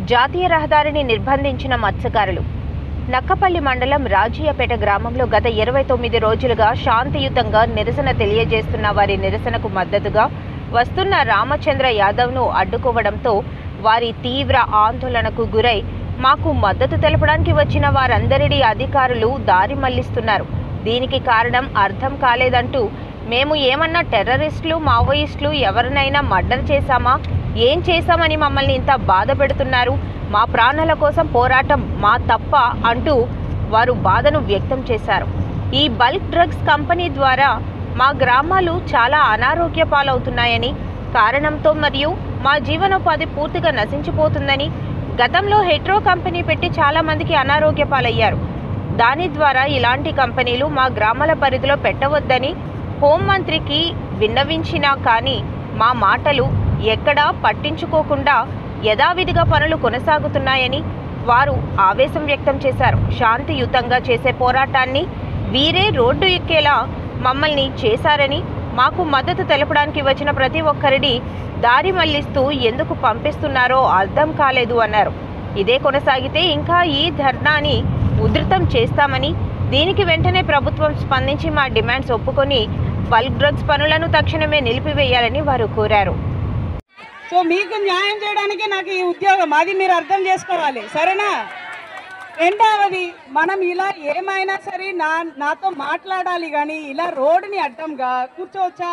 జాతీయ రహదారిని నిర్బంధించిన మత్స్యకారులు. నక్కపల్లి మండలం రాజీయపేట గ్రామంలో గత 29 రోజులుగా శాంతియుతంగా నిరసన తెలియజేస్తున్న వారి నిరసనకు మద్దతుగా వస్తున్న రామచంద్ర యాదవ్ను అడ్డుకోవడంతో వారి తీవ్ర ఆందోళనకు గురై మాకు మద్దతు తెలపడానికి వచ్చిన వారందరినీ అధికారులు దారి మళ్లిస్తున్నారు. దీనికి కారణం అర్థం కాలేదంటూ మేము ఏమన్నా టెర్రరిస్టులు మావోయిస్టులు ఎవరినైనా మర్డర్ చేశామా, ఏం చేశామని మమ్మల్ని ఇంత బాధ పెడుతున్నారు, మా ప్రాణాల కోసం పోరాటం మా తప్ప అంటూ వారు బాధను వ్యక్తం చేశారు. ఈ బల్క్ డ్రగ్స్ కంపెనీ ద్వారా మా గ్రామాలు చాలా అనారోగ్య పాలవుతున్నాయని, కారణంతో మరియు మా జీవనోపాధి పూర్తిగా నశించిపోతుందని, గతంలో హెట్రో కంపెనీ పెట్టి చాలా మందికి అనారోగ్య పాలయ్యారు. దాని ద్వారా ఇలాంటి కంపెనీలు మా గ్రామాల పరిధిలో పెట్టవద్దని హోంమంత్రికి విన్నవించినా కానీ మా మాటలు ఎక్కడా పట్టించుకోకుండా యథావిధిగా పనులు కొనసాగుతున్నాయని వారు ఆవేశం వ్యక్తం చేశారు. శాంతియుతంగా చేసే పోరాటాన్ని వీరే రోడ్డు ఎక్కేలా మమ్మల్ని చేశారని, మాకు మద్దతు తెలపడానికి వచ్చిన ప్రతి ఒక్కరిని దారి మళ్లిస్తూ ఎందుకు పంపిస్తున్నారో అర్థం కాలేదు అన్నారు. ఇదే కొనసాగితే ఇంకా ఈ ధర్నాని ఉధృతం చేస్తామని, దీనికి వెంటనే ప్రభుత్వం స్పందించి మా డిమాండ్స్ ఒప్పుకొని బల్క్ డ్రగ్స్ పనులను తక్షణమే నిలిపివేయాలని వారు కోరారు. సో మీకు న్యాయం చేయడానికి నాకు ఈ ఉద్యోగం, అది మీరు అర్థం చేసుకోవాలి, సరేనా? రెండవది, మనం ఇలా ఏమైనా సరే నాతో మాట్లాడాలి, కానీ ఇలా రోడ్డుని అడ్డంగా కూర్చోవచ్చా?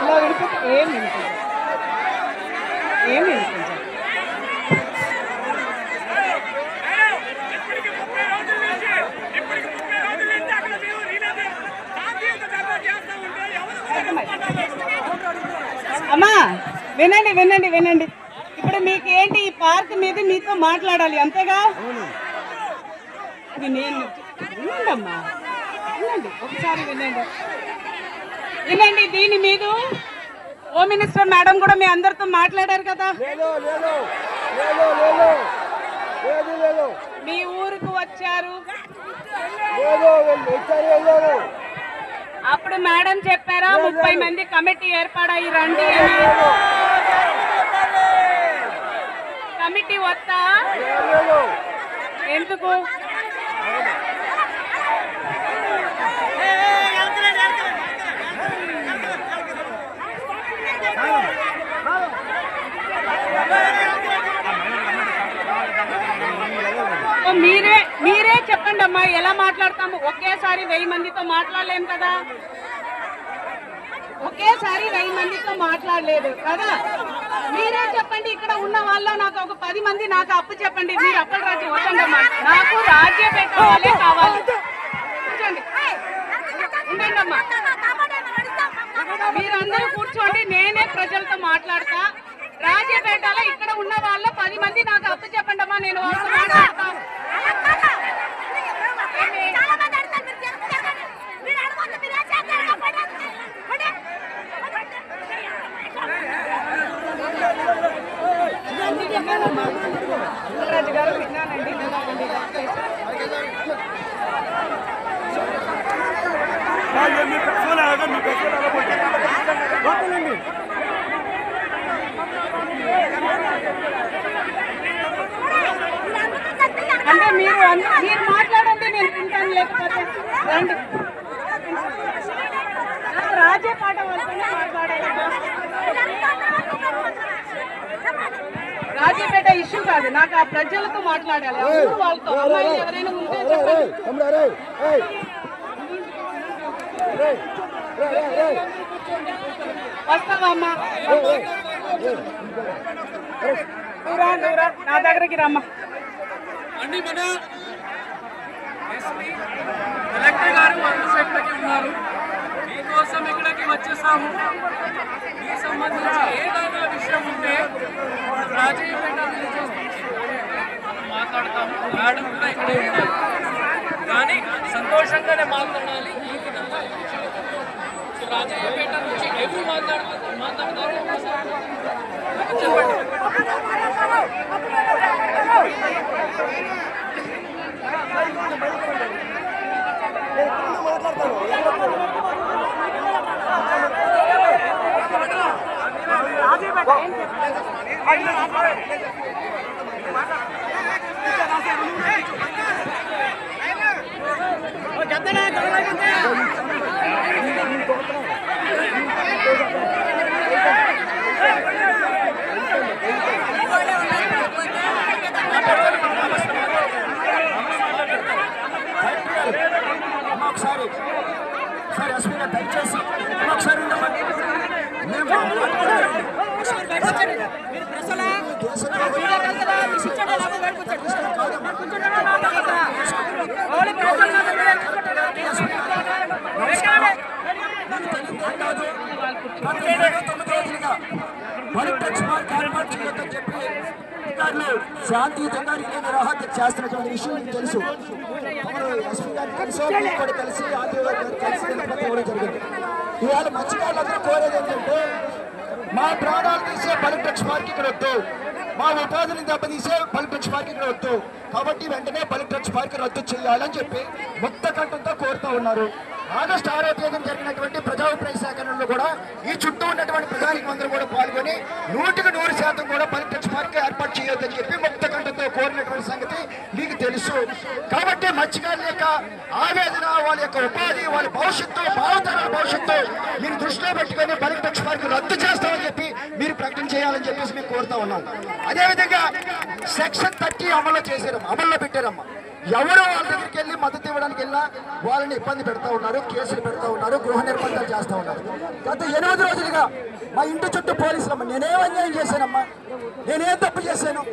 ఇలా వినిపించ ఏం వినిపించ అమ్మా వినండి వినండి వినండి. ఇప్పుడు మీకు ఏంటి, ఈ పార్క్ మీద మీతో మాట్లాడాలి అంతేగా? అది నేను వినండి అమ్మా, వినండి ఒకసారి వినండి వినండి. దీని మీద హోమ్ మినిస్టర్ మేడం కూడా మీ అందరితో మాట్లాడారు కదా. మీ ఊరుకు వచ్చారు, అప్పుడు మేడం చెప్పారా 30 మంది కమిటీ ఏర్పడాయి రండి అని. కమిటీ వస్తా ఎందుకు? మీరే చెప్పండి అమ్మా, ఎలా మాట్లాడతాము? ఒకేసారి 1000 మందితో మాట్లాడలేము కదా, ఒకేసారి 1000 మందితో మాట్లాడలేదు కదా. మీరే చెప్పండి, ఇక్కడ ఉన్న వాళ్ళు నాకు ఒక 10 మంది నాకు అప్పు చెప్పండి. మీరు అప్పటి రాజు వచ్చండి అమ్మా, నాకు రాజ్యపేట వాళ్ళే కావాలి. కూర్చోండి, ఉండండి అమ్మా, మీరందరూ కూర్చోండి, నేనే ప్రజలతో మాట్లాడతా. రాజ్యపేటలో ఇక్కడ ఉన్న వాళ్ళ 10 మంది నాకు అప్పు చెప్పండి అమ్మా, నేను వాళ్ళతో మాట్లాడతా. రాజు గారు విన్నానండి, అంటే మీరు మాట్లాడండి, నేను వింటాను, లేకపోతే రండి. నాకు రాజే పాట వాళ్ళతోనే మాట్లాడాలి. రాజీపేట ఇష్యూ కాదు, నాకు ఆ ప్రజలతో మాట్లాడాలి, ఊరు వాళ్ళతో. అమ్మాయిలు ఎవరైనా ఉంటే చెప్పండి. వస్తావా అమ్మా? నా దగ్గరికి రమ్మా. కలెక్టర్ గారు మంత్రిశక్తికి ఉన్నారు, మీకోసం ఇక్కడికి వచ్చేసాము. ఈ సంబంధించి ఏదైనా విషయం ఉంటే రాజీపేట మాట్లాడతాము. మేడం కూడా ఇక్కడే ఉన్నారు, కానీ సంతోషంగానే మాట్లాడాలి. ఈ విధంగా రాజీపేట నుంచి ఎవరు మాట్లాడతారు చెప్పండి. ఒకసారి ఎస్పీ గారు దయచేసి ఒకసారి శాంతియుతంగా నిరాహార చేస్తున్నటువంటి విషయం మీకు తెలుసు. ఎస్పీ గారికి తెలుసు, మీకు కూడా కలిసి ఆర్టీఓ గారికి కలిసి ఇవ్వడం జరిగింది. ఇవాళ మత్స్యకారులందరూ కోరేది ఏంటంటే మా ప్రాణాలు తీసే బలిటెక్స్ పార్క్ ఇక్కడ వద్దు, మా ఉపాధిని దెబ్బతీసే బలిటెక్స్ పార్క్ ఇక్కడ వద్దు, కాబట్టి వెంటనే బలిటెక్స్ పార్క్ రద్దు చేయాలని చెప్పి ముక్త కంఠంతో కోరుతూ ఉన్నారు. ఆగస్టు 6వ తేదీన జరిగినటువంటి ప్రజాభిప్రాయ సేకరణలో కూడా ఈ చుట్టూ ఉన్నటువంటి ప్రజానికందరూ కూడా పాల్గొని 100% కూడా బలిటెక్స్ పార్క్ ఏర్పాటు చేయొద్దని చెప్పి ముక్త కంఠంతో కోరినటువంటి సంగతి మీకు తెలుసు. కాబట్టి మత్స్యకారుల యొక్క ఆవేదన, వాళ్ళ యొక్క ఉపాధి, వాళ్ళ భవిష్యత్తు, భావితరాల భవిష్యత్తు మీరు దృష్టిలో పెట్టుకొని బలిటెక్స్ పార్క్ రద్దు చేస్తామని చెప్పి మీరు ప్రకటన చేయాలని చెప్పేసి మేము కోరుతా ఉన్నాం. అదేవిధంగా సెక్షన్ 30 అమల్లో పెట్టారమ్మా. ఎవరు వాళ్ళ దగ్గరికి వెళ్ళి మద్దతు ఇవ్వడానికి వెళ్ళినా వాళ్ళని ఇబ్బంది పెడతా ఉన్నారు, కేసులు పెడతా ఉన్నారు, గృహ నిర్బంధాలు చేస్తూ ఉన్నారు. గత 8 రోజులుగా మా ఇంటి చుట్టూ పోలీసులమ్మ, నేనేం అన్యాయం చేశానమ్మా, నేనేం తప్పు చేశాను,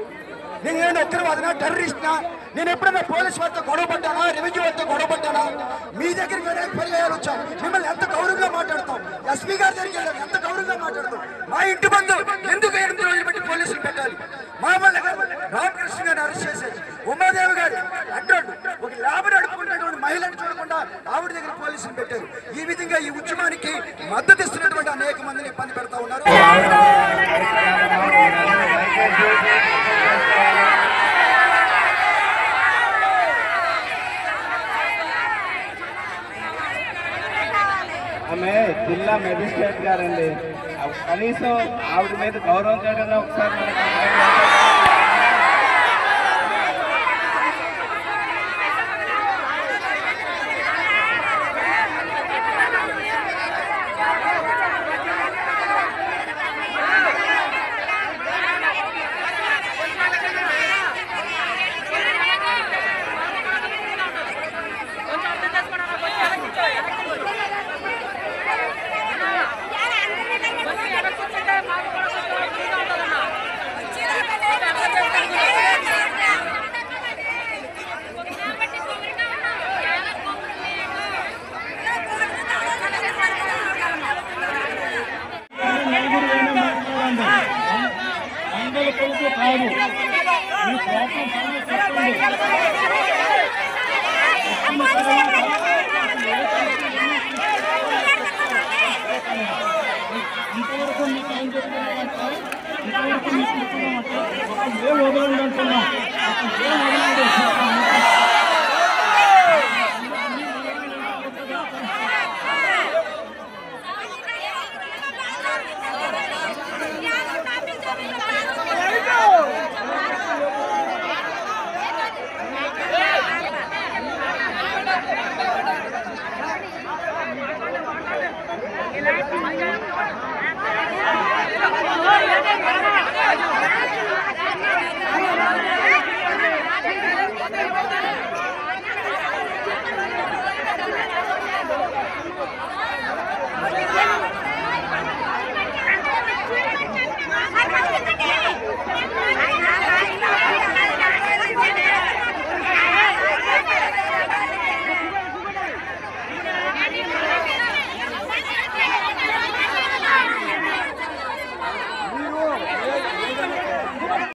నేనేం ఉగ్రవాదినా, టెర్రరిస్ట్నా, నేను ఎప్పుడైనా పోలీసు వారితో గొడవపడ్డానా, రెవెన్యూ వారితో గొడవపడ్డానా? మీ దగ్గరికి అనేక పర్యాయాలు వచ్చాం, మిమ్మల్ని ఎంత గౌరవంగా మాట్లాడతాం, ఎస్పీ గారి దగ్గరికి వెళ్ళాం, ఎంత గౌరవంగా మాట్లాడతాం. మా ఇంటి బంధు ఎందుకు 8 రోజులు బట్టి పోలీసులు పెట్టాలి? మామూలు రామకృష్ణ గారిని అరెస్ట్ చేసేది, ఉమాదేవి గారు అంటాడు, ఒక ల్యాబ్ నడుపుకున్నటువంటి మహిళను చూడకుండా ఆవిడ దగ్గర పోలీసులు పెట్టారు. ఈ విధంగా ఈ ఉద్యమానికి మద్దతు ఇస్తున్నటువంటి అనేక మందిని ఇబ్బంది పెడతా ఉన్నారు. ఆమె జిల్లా మెజిస్ట్రేట్ గారండి, కనీసం ఆవిడ మీద గౌరవంగా ఒకసారి ఇలా